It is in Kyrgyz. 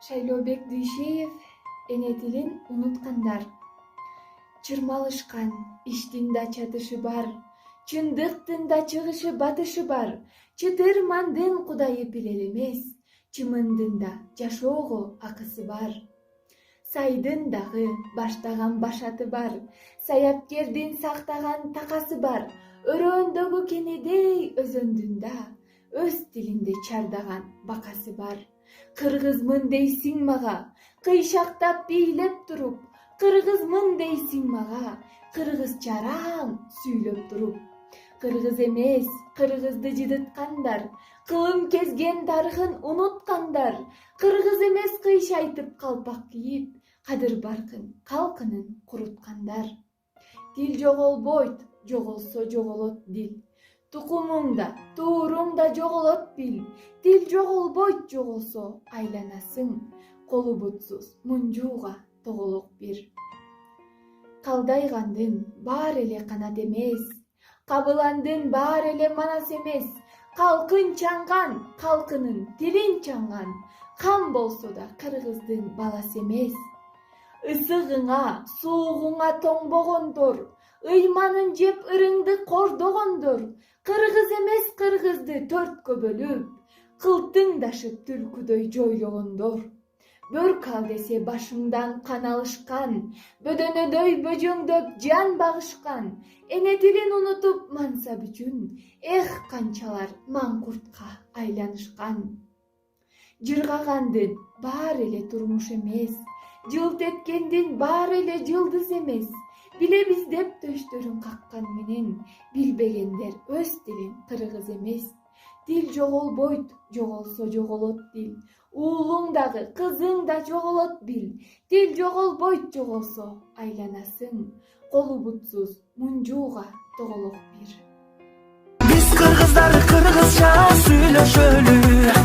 Шайлообек Дүйшеев эне тилин унуткандар. Чырмалышкан иштин да чатышы бар, чындыктын да чыгышы батышы бар. Чытырмандын кудайы пилел эмес, чымындын да жашоого акысы бар. Сайдын дагы баштаган башаты бар, саяпкердин сактаган такасы бар. Өрөөндөгү кенедей өзөндүн да өз тилинде чардаган бакасы бар. Кыргызмын дейсиң мага, кыйшактап бийлеп туруп, кыргызмын дейсиң мага, кыргызчараң сүйлөп туруп. Кыргыз эмес, кыргызды жыдыткандар, кылым кезген тарыхын унуткандар. Кыргыз эмес кыйшайтып калпак кийип, кадыр баркын калкынын куруткандар. Тил жоголбойт, жоголсо жоголот дил. Тукумуңда, тууруңда жоголот бил. Тил жоголбойт, жоголсо айланасың. Колу бутсуз мунжууга тоголок бир. Калдайгандын баар эле канат эмес, кабыландын баар эле манас эмес. Калкын чаңган, калкынын тилин чаңган. Кам болсо да кыргыздын баласы эмес. Ысыгыңа, суугуңа тоңбогондор, ыйманын жеп ырыңды кордогондор. Кыргыз эмес кыргызды төрткө бөлүп, кылтыңдашып түлкүдөй жойлогондор. Бөрк ал десе башыңдан кан алышкан, бөдөнөдөй бөжөңдөп жан багышкан. Эне тилин унутуп мансап үчүн, канчалар маңкуртка айланышкан. Жыргагандын баар эле турмуш эмес, жылт эткендин баар эле жылдыз эмес. Билебиз деп төштөрүн каккан менен, билбегендер өз тилин кыргыз эмес. Тил жоголбойт, жоголсо жоголот дил. Уулуң дагы, кызың да жоголот бил. Тил жоголбойт, жоголсо айланасың. Колу бутсуз мунжууга тоголок бир. Биз кыргыздар кыргызча сүйлөшөлү.